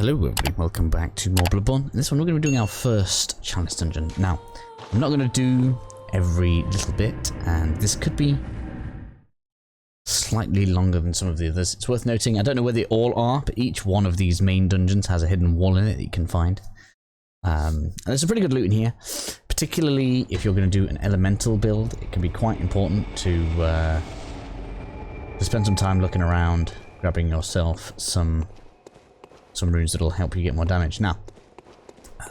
Hello everybody, welcome back to more Bloodborne. In this one we're going to be doing our first Chalice dungeon. Now, I'm not going to do every little bit, and this could be slightly longer than some of the others. It's worth noting, I don't know where they all are, but each one of these main dungeons has a hidden wall in it that you can find. And there's some pretty good loot in here, particularly if you're going to do an elemental build. It can be quite important to spend some time looking around, grabbing yourself some runes that'll help you get more damage. Now,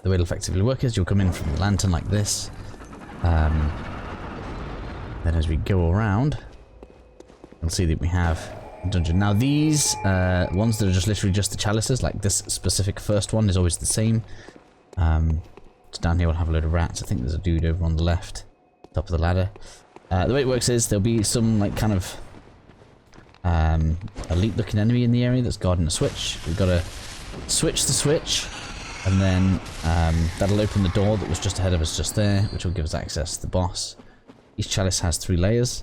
the way it'll effectively work is you'll come in from the lantern like this. Then as we go around, you'll see that we have a dungeon. Now these ones that are just literally just the chalices, like this specific first one is always the same. So down here we'll have a load of rats. I think there's a dude over on the left, top of the ladder. The way it works is there'll be some like kind of elite looking enemy in the area that's guarding a switch. We've got to switch the switch, and then that'll open the door that was just ahead of us just there, which will give us access to the boss. Each chalice has 3 layers,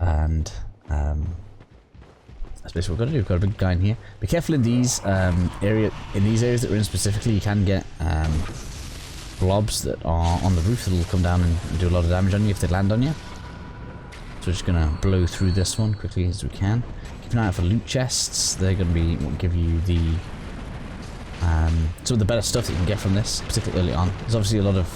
and that's basically what we've got to do. We've got a big guy in here. Be careful in these areas that we're in specifically. You can get blobs that are on the roof that'll come down and do a lot of damage on you if they land on you. So we're just gonna blow through this one quickly as we can. Keep an eye out for loot chests. They're gonna be what will give you the some of the better stuff that you can get from this, particularly early on. There's obviously a lot of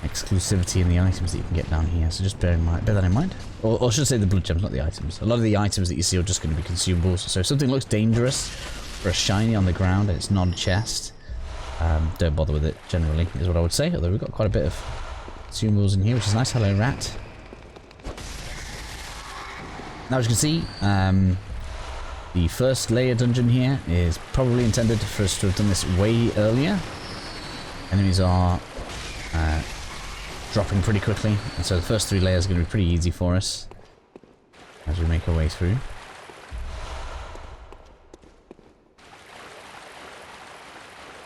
exclusivity in the items that you can get down here, so just bear that in mind. Or should I say the blood gems, not the items. A lot of the items that you see are just going to be consumables. So if something looks dangerous for a shiny on the ground and it's not a chest, don't bother with it generally, is what I would say. Although we've got quite a bit of consumables in here, which is nice. Hello, rat. Now as you can see, the first layer dungeon here is probably intended for us to have done this way earlier. Enemies are dropping pretty quickly, and so the first 3 layers are going to be pretty easy for us as we make our way through.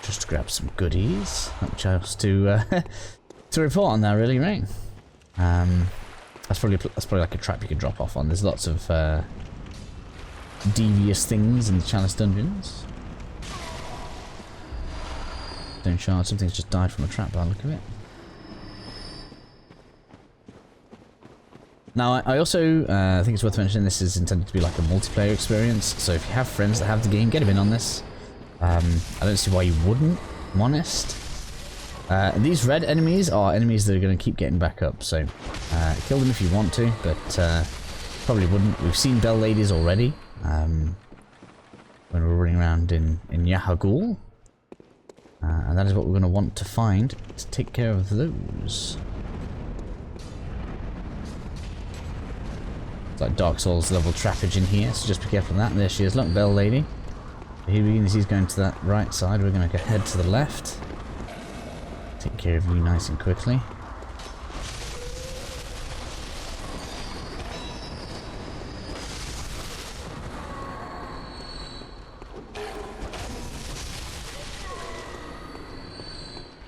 Just to grab some goodies. Not much else to report on there, really, right? That's probably like a trap you could drop off on. There's lots of devious things in the Chalice dungeons. Stone shard. Something's just died from a trap by the look of it. Now, I also think it's worth mentioning this is intended to be like a multiplayer experience. So if you have friends that have the game, get them in on this. I don't see why you wouldn't, I'm honest. These red enemies are enemies that are going to keep getting back up, so kill them if you want to, but probably wouldn't. We've seen bell ladies already when we're running around in Yharnam, and that is what we're going to want to find to take care of those. It's like Dark Souls level trappage in here, so just be careful of that. And there she is, look, bell lady. Here we go, he's going to that right side. We're going to go head to the left. Take care of you nice and quickly.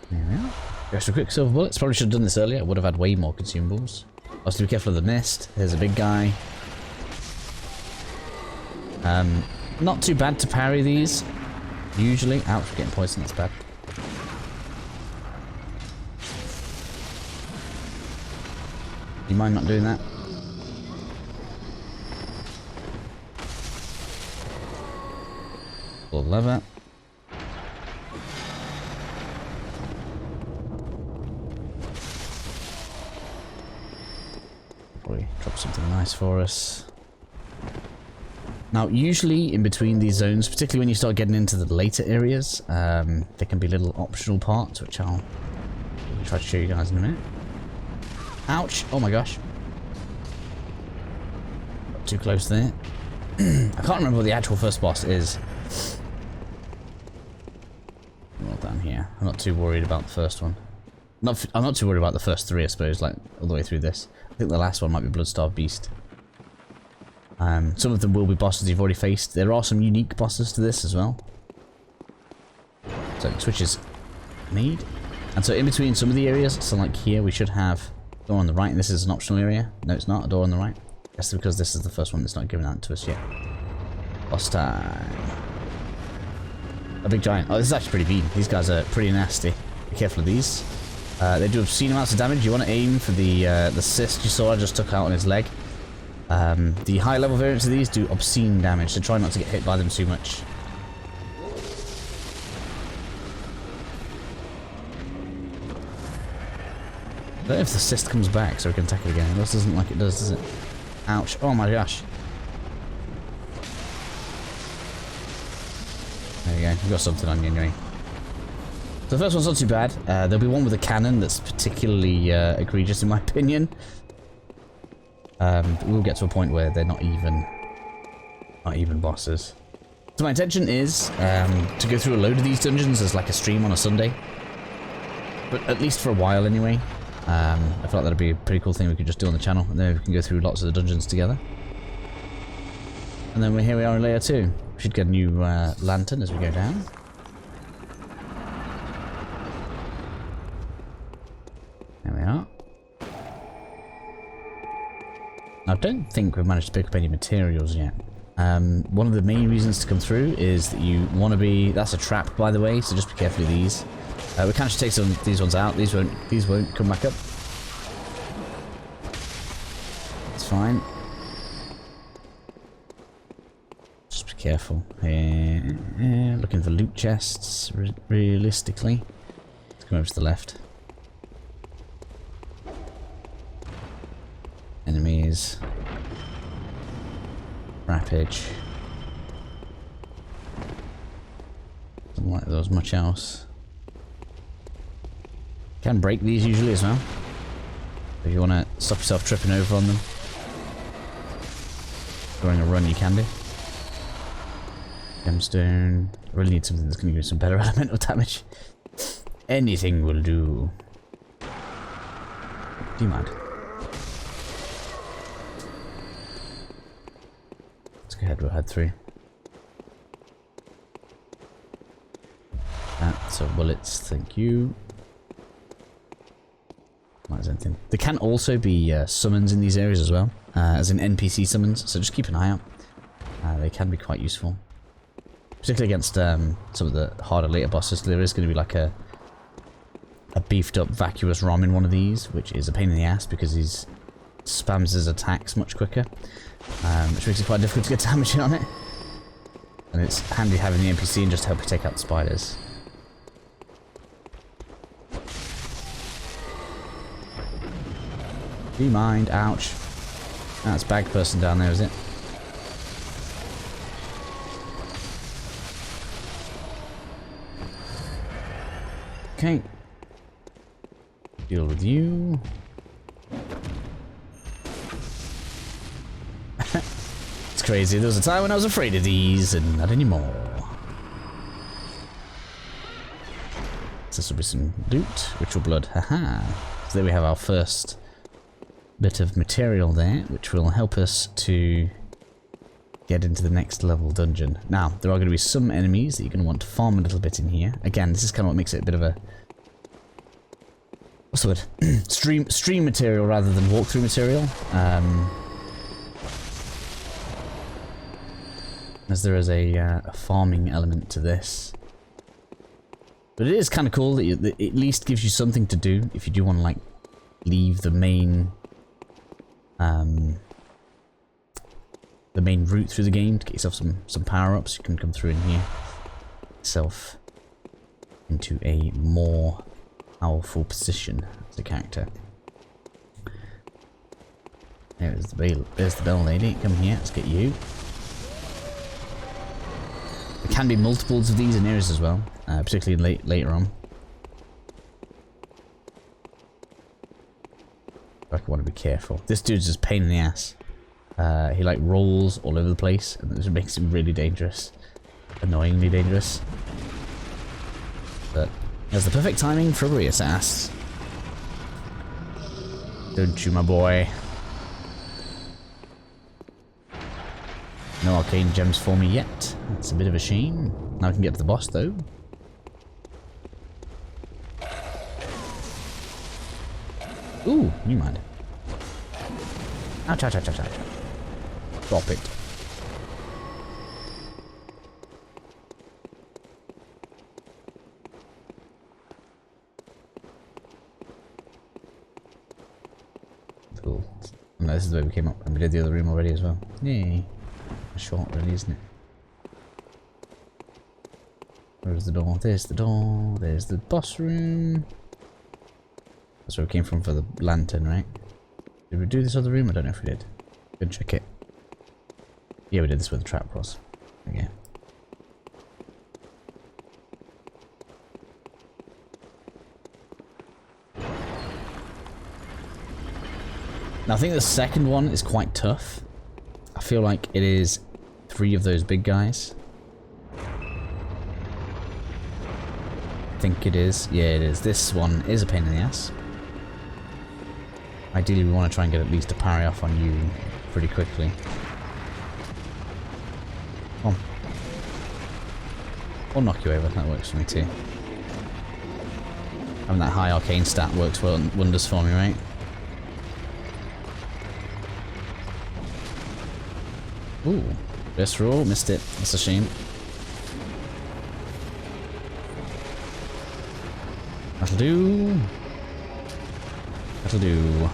There we are. Just a quick silver bullets. Probably should have done this earlier. I would have had way more consumables. Also be careful of the mist. There's a big guy. Not too bad to parry these. Usually. Ouch, we're getting poisoned. That's bad. Do you mind not doing that? Pull the lever. Probably drop something nice for us. Now, usually in between these zones, particularly when you start getting into the later areas, there can be little optional parts, which I'll try to show you guys in a minute. Ouch! Oh my gosh. Got too close there. I can't remember what the actual first boss is. Well, down here. I'm not too worried about the first one. I'm not too worried about the first 3, I suppose, like all the way through this. I think the last one might be Bloodstarved Beast. Some of them will be bosses you've already faced. There are some unique bosses to this as well. So switches need. And so in between some of the areas, so like here we should have a door on the right, and this is an optional area. No, it's not, a door on the right. That's because this is the first one that's not given out to us yet. Boss time. A big giant. Oh, this is actually pretty mean. These guys are pretty nasty. Be careful of these. They do obscene amounts of damage. You want to aim for the cyst you saw I just took out on his leg. The high level variants of these do obscene damage, so try not to get hit by them too much. I don't know if the cyst comes back so we can attack it again. It doesn't like it does it? Ouch. Oh my gosh. There you go. You've got something on you anyway. So the first one's not too bad. There'll be one with a cannon that's particularly egregious in my opinion. But we'll get to a point where they're not even bosses. So my intention is to go through a load of these dungeons as like a stream on a Sunday. But at least for a while anyway. I feel like that'd be a pretty cool thing we could just do on the channel, and then we can go through lots of the dungeons together. And then here we are in layer 2. We should get a new lantern as we go down. There we are. I don't think we've managed to pick up any materials yet. One of the main reasons to come through is that you want to be... That's a trap, by the way, so just be careful of these. We can actually take some of these ones out. These won't come back up. It's fine. Just be careful. Looking for loot chests, realistically. Let's come over to the left. Enemies. Rampage. Don't like those much else. Can break these usually as well. If you want to stop yourself tripping over on them. During a run you can do. Gemstone. Really need something that's going to give you some better elemental damage. Anything will do. Do you mind? Let's go ahead, we'll head through. So bullets, thank you. Anything. There can also be summons in these areas as well, as in NPC summons, so just keep an eye out. They can be quite useful. Particularly against some of the harder later bosses. There is going to be like a beefed up vacuous Rom in one of these, which is a pain in the ass because he spams his attacks much quicker, which makes it quite difficult to get damage in on it. And it's handy having the NPC and just help you take out the spiders. Do you mind? Ouch. That's bag person down there, is it? Okay. Deal with you. It's crazy. There was a time when I was afraid of these, and not anymore. So this will be some loot. Ritual blood. Haha. So there we have our first bit of material there, which will help us to get into the next level dungeon. Now, there are going to be some enemies that you're going to want to farm a little bit in here. Again, this is kind of what makes it a bit of a... What's the word? stream material rather than walkthrough material. As there is a farming element to this. But it is kind of cool that it at least gives you something to do if you do want to, like, leave the main route through the game to get yourself some power-ups. You can come through in here, yourself into a more powerful position as a character. There's the bell lady. Come here, let's get you. There can be multiples of these in areas as well, particularly later on. I want to be careful. This dude's just a pain in the ass. He like rolls all over the place, and this makes him really dangerous. Annoyingly dangerous. But he has the perfect timing for a reassess. Don't you, my boy? No arcane gems for me yet. It's a bit of a shame. Now I can get to the boss though. Ooh, you mind. Ouch, ouch, ouch, ouch, ouch. Drop it. No, this is the way we came up, and we did the other room already as well. Yay. Short, really, isn't it? Where's the door? There's the door. There's the boss room. That's where we came from for the lantern, right? Did we do this other room? I don't know if we did. Go check it. Yeah, we did this where the trap was. Okay. Now I think the second one is quite tough. I feel like it is 3 of those big guys. I think it is. Yeah, it is. This one is a pain in the ass. Ideally, we want to try and get at least a parry off on you pretty quickly. Come on. Or knock you over. That works for me too. Having that high arcane stat works wonders for me, right? Ooh, best roll, missed it. That's a shame. That'll do. That'll do.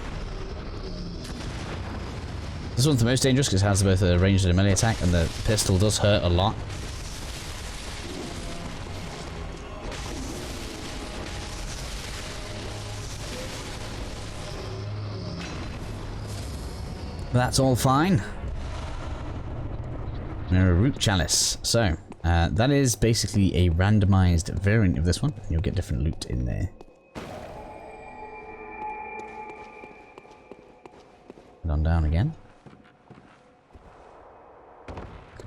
This one's the most dangerous because it has both a ranged and a melee attack, and the pistol does hurt a lot. But that's all fine. Root Chalice. So, that is basically a randomized variant of this one, and you'll get different loot in there. Head on down again.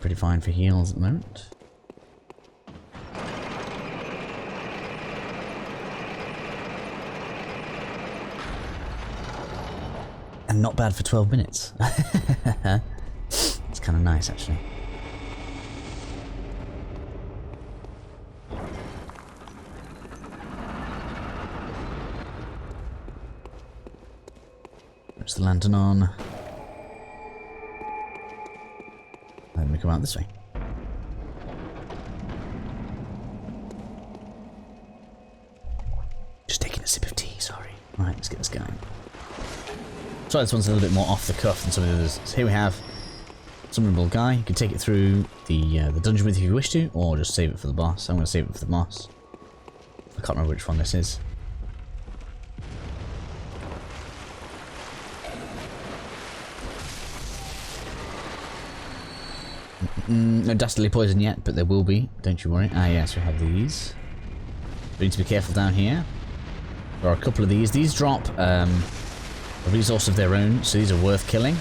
Pretty fine for heals at the moment. And not bad for 12 minutes. It's kind of nice, actually. Puts the lantern on. Then we come out this way. Just taking a sip of tea, sorry. Alright, let's get this going. Sorry, this one's a little bit more off the cuff than some of the others. So here we have Summonable Guy. You can take it through the dungeon with if you wish to, or just save it for the boss. I'm going to save it for the boss. I can't remember which one this is. No dastardly poison yet, but there will be. Don't you worry. Ah, yes, we have these. We need to be careful down here. There are a couple of these. These drop a resource of their own, so these are worth killing.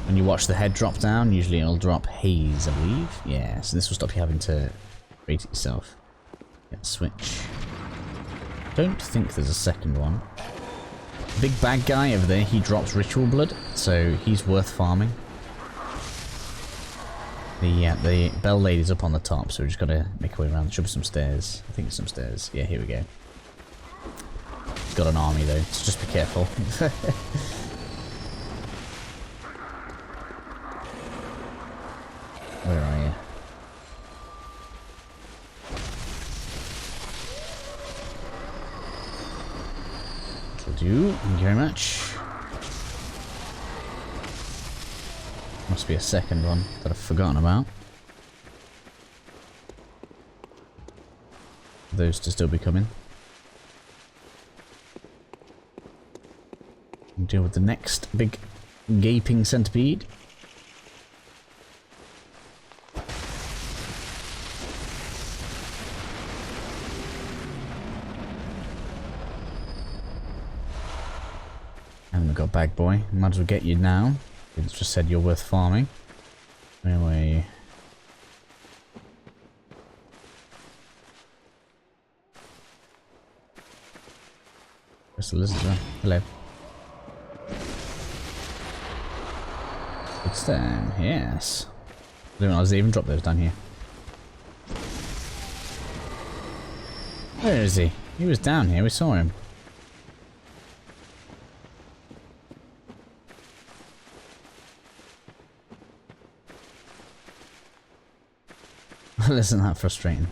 When you watch the head drop down, usually it'll drop haze, I believe. Yeah, so this will stop you having to rate it yourself. Get switch. Don't think there's a second one. Big bad guy over there, he drops ritual blood, so he's worth farming. The bell lady's up on the top, so we just gotta make our way around. There should be some stairs. I think there's some stairs. Yeah, here we go. He's got an army though, so just be careful. Where are you? That'll do. Thank you very much. Must be a second one that I've forgotten about. Those to still be coming. Deal with the next big gaping centipede. And we've got Bag Boy. Might as well get you now. It's just said you're worth farming. Anyway. There's the lizard there. Hello. It's down. Yes. I didn't realize they even dropped those down here. Where is he? He was down here. We saw him. Isn't that frustrating?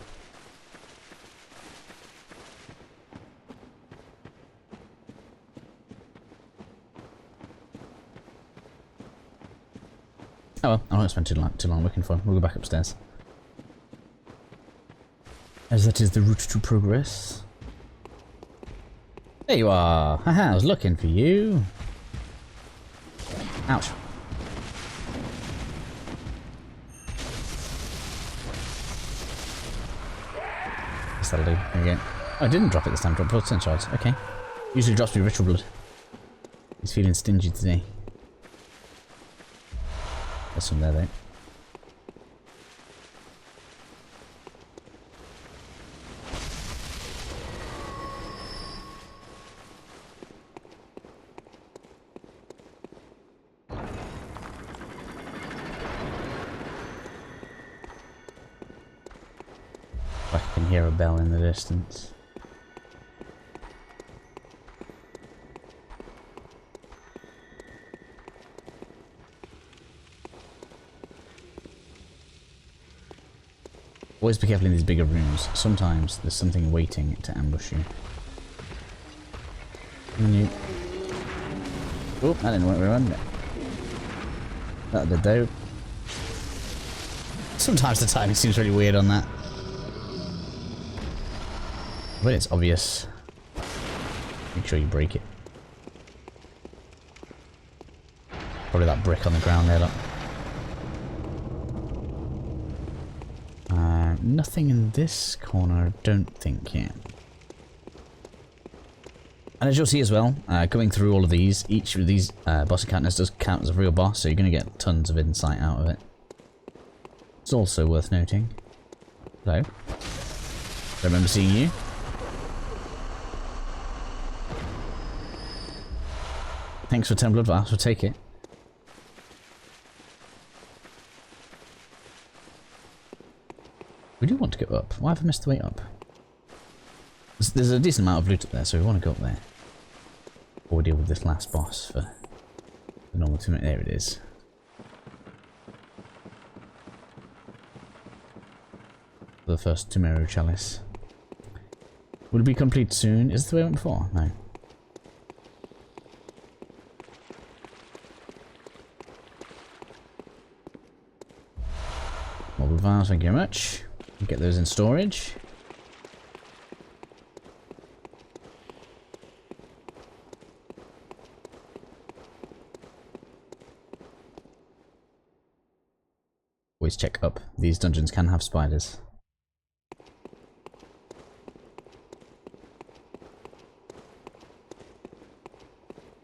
Oh well, I won't spend too long looking for him. We'll go back upstairs. As that is the route to progress. There you are! Haha, I was looking for you. Ouch. What's that'll do? There you go. Oh, I didn't drop it this time. Drop blood sense shards. Okay. Usually drops me ritual blood. He's feeling stingy today. There's some there though. I can hear a bell in the distance. Always be careful in these bigger rooms. Sometimes there's something waiting to ambush you. Oh, that didn't work very well. That did though. Sometimes the timing seems really weird on that. When it's obvious, make sure you break it. Probably that brick on the ground there, look. Nothing in this corner, I don't think yet. And as you'll see as well, going through all of these, each of these boss encounters does count as a real boss, so you're going to get tons of insight out of it. It's also worth noting. Hello. Don't remember seeing you. Thanks for 10 blood vials, we'll take it. We do want to go up. Why have I missed the way up? There's a decent amount of loot up there, so we want to go up there. Before we deal with this last boss for the normal 2 minutes. There it is. The first tomorrow Chalice. Will it be complete soon? Is this the way I went before? No. More vials, thank you very much. Get those in storage. Always check up. These dungeons can have spiders.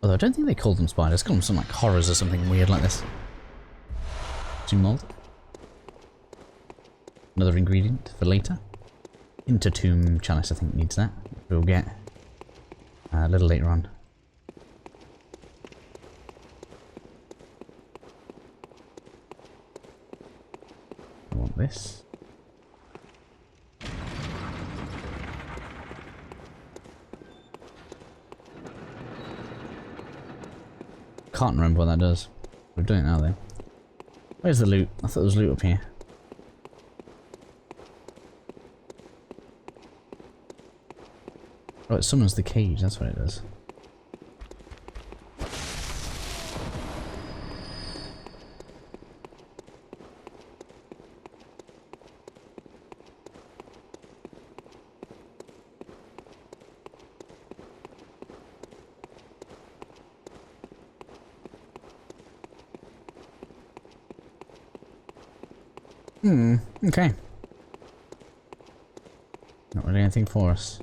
Although I don't think they call them spiders. Call them some like horrors or something weird like this. Tomb mold. Another ingredient for later. Intertomb Chalice, I think, needs that. We'll get a little later on. I want this. Can't remember what that does. We're doing it now, though. Where's the loot? I thought there was loot up here. Oh, it summons the cage, that's what it does. Okay. Not really anything for us.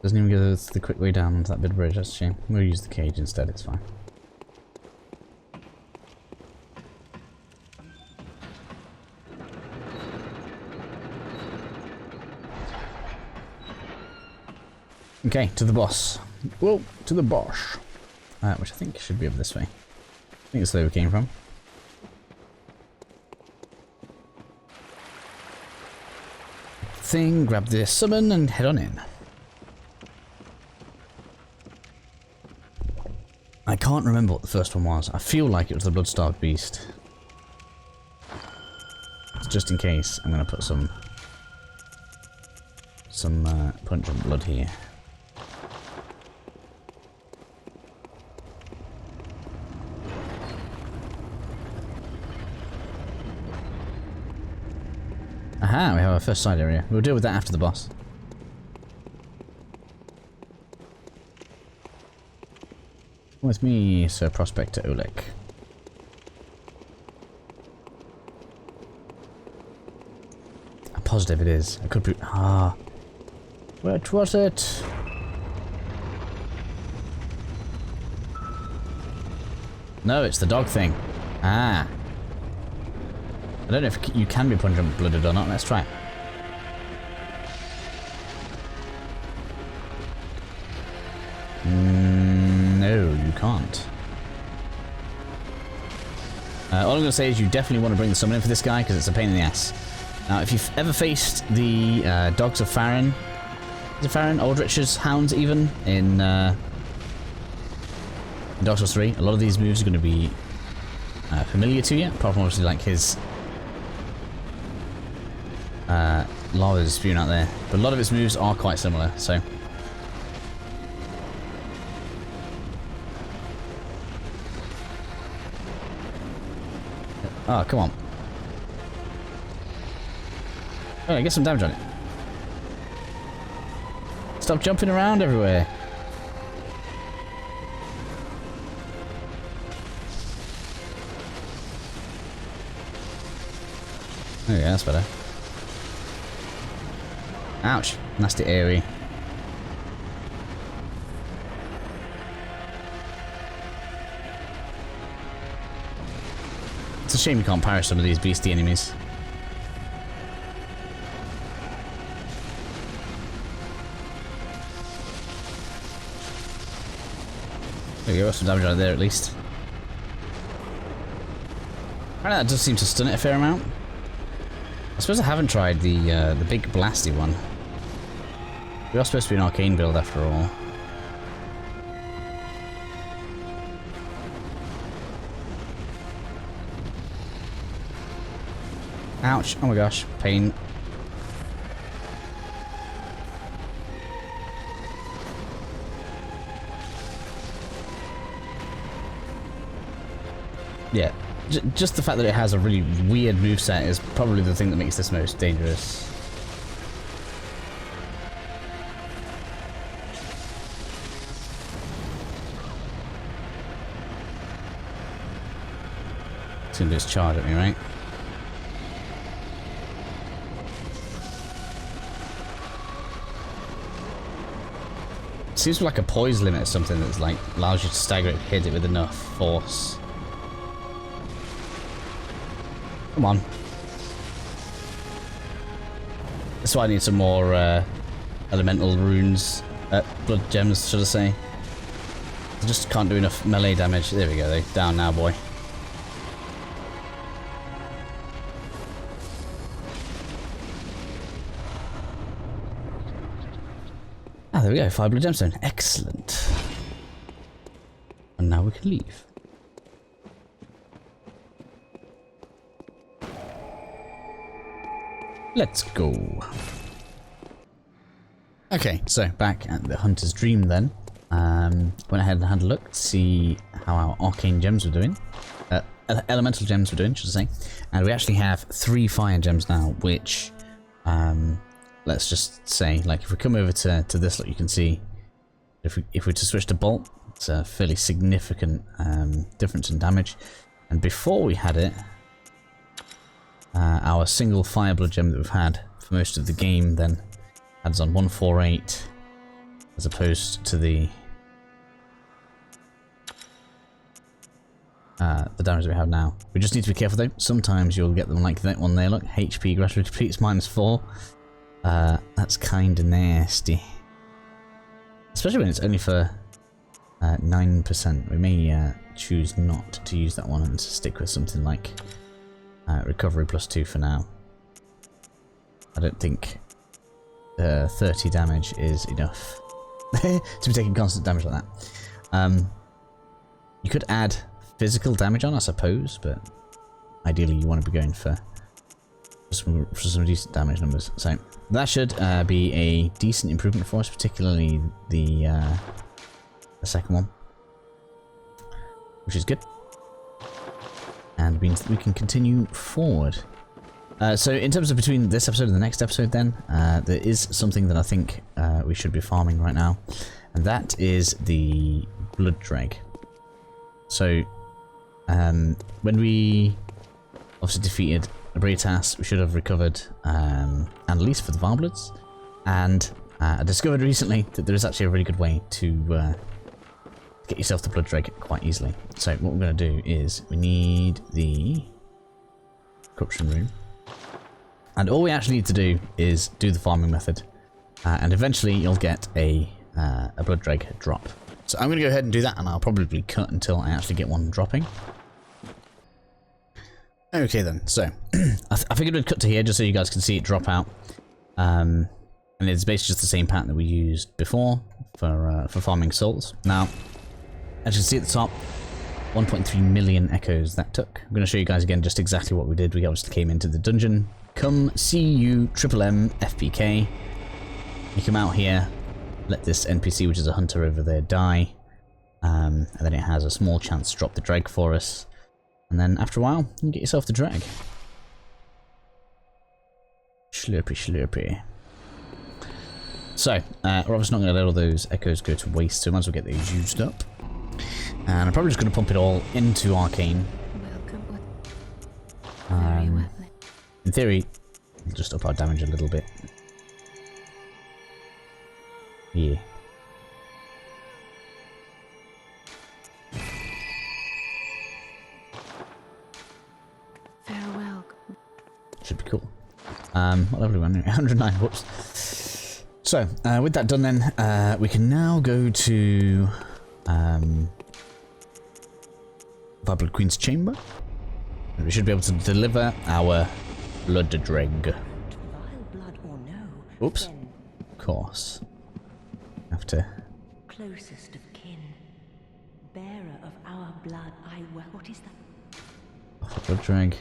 Doesn't even give us the quick way down onto that bit of bridge, that's a shame. We'll use the cage instead, it's fine. Okay, to the boss. Whoa, to the boss. Which I think should be over this way. I think it's where we came from. Thing, grab the summon and head on in. I can't remember what the first one was. I feel like it was the blood-starved beast. So just in case, I'm going to put some pungent blood here. Ah, we have our first side area. We'll deal with that after the boss. With me, Sir Prospector Oleg. I'm positive it is. I could be. Ah. What was it? No, it's the dog thing. Ah. I don't know if you can be pungent blooded or not. Let's try it. No, you can't. All I'm going to say is you definitely want to bring the summon in for this guy because it's a pain in the ass. Now, if you've ever faced the dogs of Farron, is it Farron? Aldrich's hounds even in Dark Souls 3, a lot of these moves are going to be familiar to you, apart from obviously like his lava is spewing out there. But a lot of its moves are quite similar, so. Oh, come on. Oh, get some damage on it. Stop jumping around everywhere. Oh yeah, that's better. Ouch. Nasty AoE. It's a shame you can't parry some of these beastie enemies. There we go, some damage right there at least. Apparently that does seem to stun it a fair amount. I suppose I haven't tried the big blasty one. We are supposed to be an arcane build after all. Ouch, oh my gosh, pain. Yeah, just the fact that it has a really weird moveset is probably the thing that makes this most dangerous. It's gonna just charge at me, right? Seems like a poise limit or something that's like allows you to stagger it, hit it with enough force. Come on. That's why I need some more elemental runes, blood gems, should I say. I just can't do enough melee damage. There we go, they're down now, boy. Ah, there we go, 5 blood gemstone. Excellent. And now we can leave. Let's go. Okay, so back at the Hunter's Dream then. Went ahead and had a look to see how our arcane gems were doing. Elemental gems were doing, should I say. And we actually have 3 fire gems now, which, let's just say, like if we come over to this, look, you can see, if we were to switch to Bolt, it's a fairly significant difference in damage. And before we had it, our single fire blood gem that we've had for most of the game then adds on 148 as opposed to the damage that we have now. We just need to be careful though. Sometimes you'll get them like that one there. Look, HP gradually depletes -4. That's kinda nasty. Especially when it's only for 9%. We may choose not to use that one and to stick with something like recovery +2 for now. I don't think 30 damage is enough to be taking constant damage like that. You could add physical damage on, I suppose, but ideally you want to be going for some decent damage numbers. So that should be a decent improvement for us, particularly the second one, which is good. And we can continue forward. So in terms of between this episode and the next episode then, there is something that I think we should be farming right now, and that is the blood dreg. So when we obviously defeated Abritas, we should have recovered Annalise for the Varbloods, and I discovered recently that there is actually a really good way to get yourself the blood dreg quite easily. So what we're going to do is we need the corruption rune. And all we actually need to do is do the farming method, and eventually you'll get a blood dreg drop. So I'm going to go ahead and do that, and I'll probably cut until I actually get one dropping. Okay then, so I figured we'd cut to here just so you guys can see it drop out. And it's basically just the same pattern that we used before for farming souls. Now, as you can see at the top, 1.3 million echoes that took. I'm going to show you guys again just exactly what we did. We obviously came into the dungeon. Come CU MMM FPK. You come out here, let this NPC, which is a hunter over there, die. And then it has a small chance to drop the dreg for us. And then after a while, you can get yourself the dreg. Slurpy, slurpy. So, we're obviously not going to let all those echoes go to waste, so we might as well get these used up. And I'm probably just going to pump it all into Arcane. In theory, we'll just up our damage a little bit. Yeah. Farewell. Should be cool. What level are we on? 109, whoops. So, with that done then, we can now go to Blood Queen's chamber. And we should be able to deliver our blood dreg. Oops. Of course. Have to. Closest of kin, bearer of our blood, I well. What is that? Off blood dreg.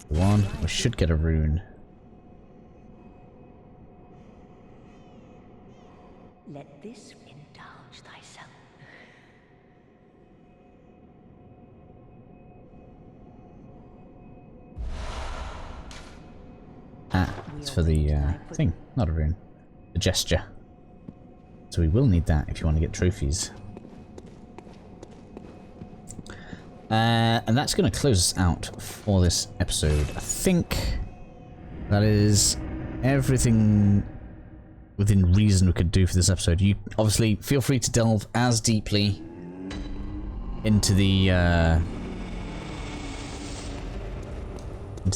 One. We should get a rune. Let this indulge thyself. Ah, it's for the thing, not a rune. The gesture. So we will need that if you want to get trophies. And that's going to close us out for this episode. I think that is everything within reason we could do for this episode. You obviously feel free to delve as deeply into the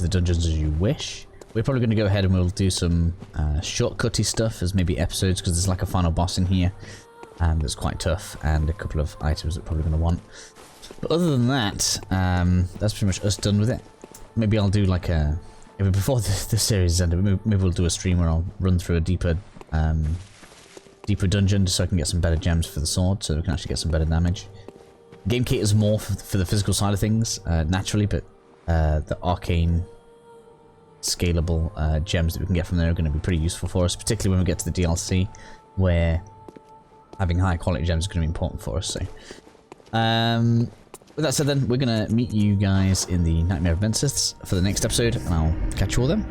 dungeons as you wish. We're probably going to go ahead and we'll do some shortcutty stuff as maybe episodes, because there's like a final boss in here that's quite tough, and a couple of items that we're probably going to want. But other than that, that's pretty much us done with it. Maybe I'll do like a... before the series is ended, maybe we'll do a stream where I'll run through a deeper dungeon just so I can get some better gems for the sword, so we can actually get some better damage. Game caters more for the physical side of things, naturally, but the arcane scalable gems that we can get from there are going to be pretty useful for us, particularly when we get to the DLC, where having high quality gems is going to be important for us. So, with that said then, we're going to meet you guys in the Nightmare of Mensis for the next episode, and I'll catch you all then.